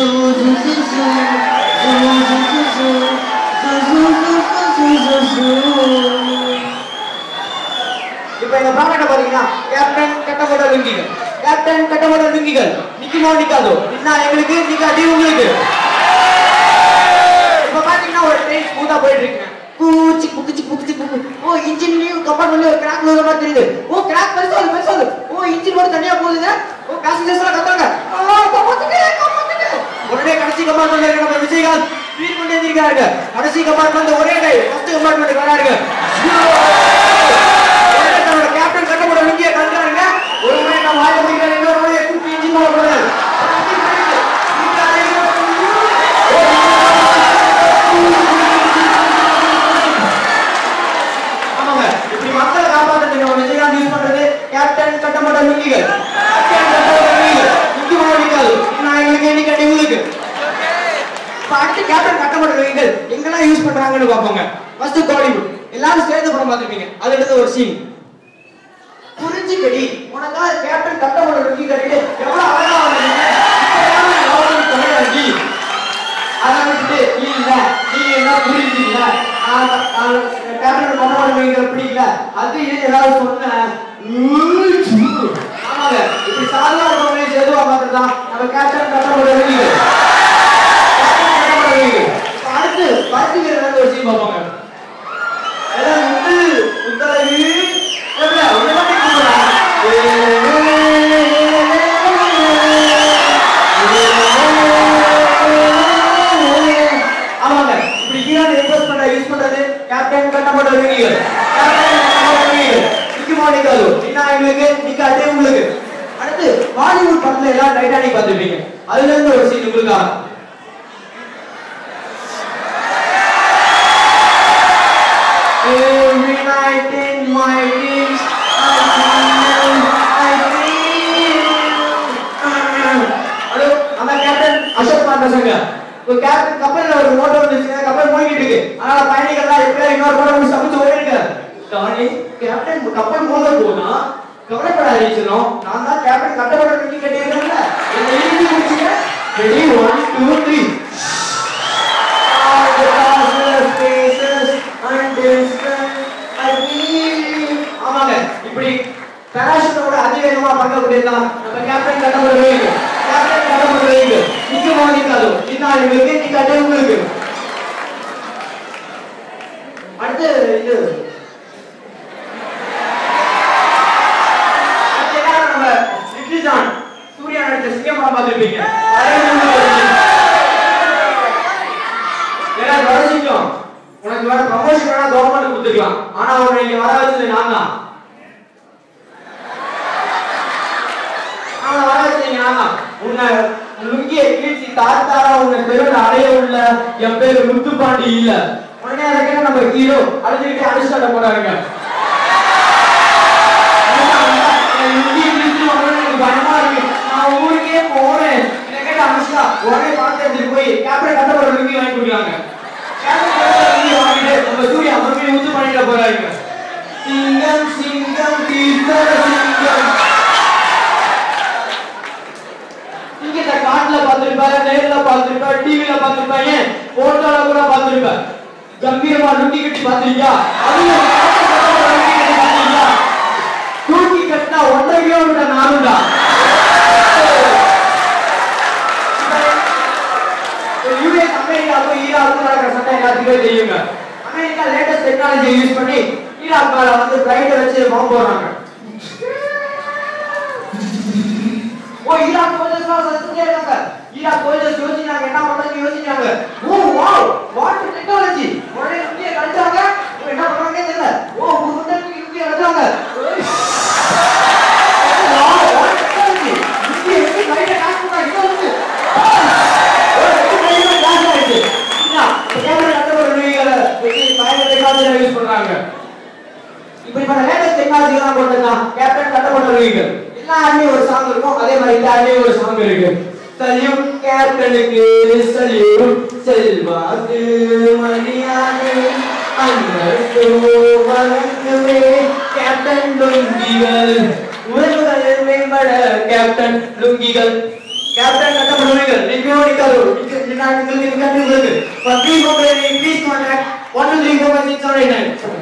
இப்ப எங்க பாக்கெட்ட பாத்தீங்கன்னா கேப்டன் கட்டப்பட்ட லுங்கிகள், கேப்டன் கட்டப்பட்ட லுங்கிகள் நிக்குமோ நிக்காதோ, நின்னா எங்களுக்கு நிக்காட்டி உங்களுக்கு. இப்ப பாத்தீங்கன்னா ஒரு ட்ரெயின் ஸ்மூத்தா போயிட்டு இருக்கு, பூச்சி புக்குச்சி புக்குச்சி புக்கு. ஓ இன்ஜின்லயும் கம்பார்ட்மெண்ட்லயும் ஒரு கிராக் விழுற மாதிரி தெரியுது. ஓ கிராக் பெருசாது. ஓ இன்ஜின் மட்டும் தனியா போகுதுங்க. ஓ பேசஞ்சர்ஸ் எல்லாம் கத்துறாங்க, உடனே கடைசி கம்பார்ட்மெண்ட்ல இருக்க நம்ம விஜயகாந்த் ஃபீல் பண்ணி இருக்காங்க. கடைசி கம்பார்ட்மெண்ட் ஒரே கை ஃபர்ஸ்ட் கம்பார்ட்மெண்ட் வராருங்க. நம்மளோட கேப்டன் கட்டப்பட லுங்கிய கட்டுறாங்க. ஒரு முறை நம்ம வாயில போய்க்காரு, இன்னொரு முறை கூப்பி இன்ஜின் மேல போறாரு. ஆமாங்க, இப்படி மக்களை காப்பாற்றுறதுக்கு நம்ம விஜயகாந்த் யூஸ் பண்றது கேப்டன் கட்டப்பட்ட லுங்கிகள். கேப்டன் கட்டப்பட்ட லுங்கிகள் நிக்குமோ நிக்காது, நான் எங்களுக்கு என்னைக்கு உங்களுக்கு. அடுத்து கேப்டன் கட்டப்பட்ட லுங்கிகள் எங்கெல்லாம் யூஸ் பண்றாங்கன்னு பார்ப்போங்க. ஃபர்ஸ்ட் காலிவுட் எல்லாரும் சேர்ந்து படம் பார்த்திருப்பீங்க. அது எடுத்த ஒரு சீன் புரிஞ்சுக்கடி உனக்கா கேப்டன் கட்டப்பட்ட லுங்கி கட்டிட்டு எவ்வளவு அழகா வந்தீங்க. அதை விட்டுட்டு இல்ல நீங்க என்ன புரிஞ்சுக்கல, கேப்டன் கட்டப்பட்ட லுங்கிகள் பிடிக்கல, அது ஏதாவது சொன்ன. ஆமாங்க, இப்படி சாதாரண எதுவா பார்த்துதான் நம்ம கேப்டன் கட்டப்பட்ட லுங்கிகள். அடுத்து பருத்தி வீரர் ஒரு சீன் பார்ப்பாங்க. ஆமாங்க, இப்படி ஹீரோனை இம்ப்ரெஸ் பண்ற யூஸ் பண்றது கேப்டன் கட்டப்பட்ட லுங்கிகள். நிக்குமோ நிக்காதோ, நின்னா எங்களுக்கு நிக்காட்டே உங்களுக்கு. அடுத்து பாலிவுட் படத்துல எல்லாம் டைட்டானிக் பார்த்திருப்பீங்க. அதுல இருந்து ஒரு சீன் உங்களுக்காக. Every night in my dreams I feel. Hello, நம்ம கேப்டன் அசோக் குமார் பேசுங்க. ஒரு கேப்டன் கப்பல்ல ஒரு மோட்டர் வந்துச்சு, கப்பல் மூழ்கிட்டு இருக்கு. அதனால பயணிகள்லாம் எப்படியா இன்னொரு மோட்டர் வந்து சமைச்சு ஓடிருக்க. டானி கேப்டன் கப்பல் மூழ்க போனா கவலைப்படாதீங்க, நான் தான் கேப்டன் கட்டப்பட்ட லுங்கி கட்டியிருக்கேன்ல, என்ன எழுதி முடிச்சுங்க. ரெடி 1 2 3. ஆமாங்க, இப்படி பேராஷூட்டோட அதிவேகமா பறக்கக்கூடியதான் நம்ம கேப்டன் கட்டப்பட்ட லுங்கிகள். கேப்டன் கட்டப்பட்ட லுங்கிகள் நிக்குமோ நிக்காதோ, நின்னா எங்களுக்கு நிக்காட்டே உங்களுக்கு. அடுத்து இது நம்ம லிட்டில் சூர்யா நடிச்ச சிங்கம் படம் பார்த்திருப்பீங்க. உனக்கு வேற ப்ரமோஷன் வேணா கவர்மெண்ட் கொடுத்துக்கலாம், ஆனா உன்னை இங்க வர வச்சது நான் தான். உன்னை லுங்கிய கீழ்ச்சி தாத்தாரா உன்னை பெருமை அடைய உள்ள என் பேரு முத்துப்பாண்டி இல்ல. உடனே அதை கேட்ட நம்ம ஹீரோ அழுதுகிட்டே அனுஷ்டாட்ட போறாருங்க. பயமா இருக்கு, நான் ஊருக்கே போறேன். இதை கேட்ட அனுஷ்டா உடனே பணத்தை எடுத்துட்டு போய் கேப்டன் கட்டப்பட்ட லுங்கி வாங்கி கொடுக்குறாங்க. நம்ம சூர்யா மறுபடியும் ஊத்து பண்ணிட்டு போறாங்க. சிங்கம் சிங்கம் தீர்த்தர சிங்கம். சிங்கத்தை காட்டுல பார்த்திருப்பாரு, நேர்ல பார்த்திருப்பாரு, டிவில பார்த்திருப்பாங்க, போட்டோல கூட பார்த்திருப்பாரு. கம்பீரமா லுங்கி கட்டி பார்த்திருக்கா? தூக்கி கட்டினா 1.5 கிலோமீட்டர் நானுடா. யூஎஸ் அமெரிக்காவுக்கும் ஈராக்குக்கும் நடக்கிற சண்டை எல்லாத்துக்குமே தெரியுங்க. அமெரிக்கா லேட்டஸ்ட் டெக்னாலஜியை யூஸ் பண்ணி ஈராக் மேல வந்து பிரைட்டை வச்சு பாம்பு போடுறாங்க. ஓ ஈராக் போலீஸ்லாம் சத்தே இருக்காங்க. ஈராக் போலீஸ் யோசிச்சாங்க, என்ன பண்றதுன்னு யோசிச்சாங்க. Oh wow what technology. உடனே இந்தியா கழிச்சாங்க. என்ன பண்றாங்கன்னு தெரியல. ஓ முன்னாடி இந்தியா கழிச்சாங்க. இப்படிப்பட்ட லேட்டஸ்ட் டெக்னாலஜி எல்லாம் போட்டுதான் கேப்டன் கட்டப்பட்ட லுங்கிகள். எல்லா ஆட்லயும் ஒரு சாங் இருக்கும், அதே மாதிரி இந்த ஆட்லயும் ஒரு சாங் இருக்கு. சல்யூட் கேப்டனுக்கு சல்யூட், செல்வாக்கு மரியாதை அன்பு வணங்குவே கேப்டன் லுங்கிகள். உறவுகள் மேம்பட கேப்டன் லுங்கிகள். கேப்டன் கட்டப்பட்ட லுங்கிகள் நிக்குமோ நிக்காதோ, For free mobility, please contact 123456789.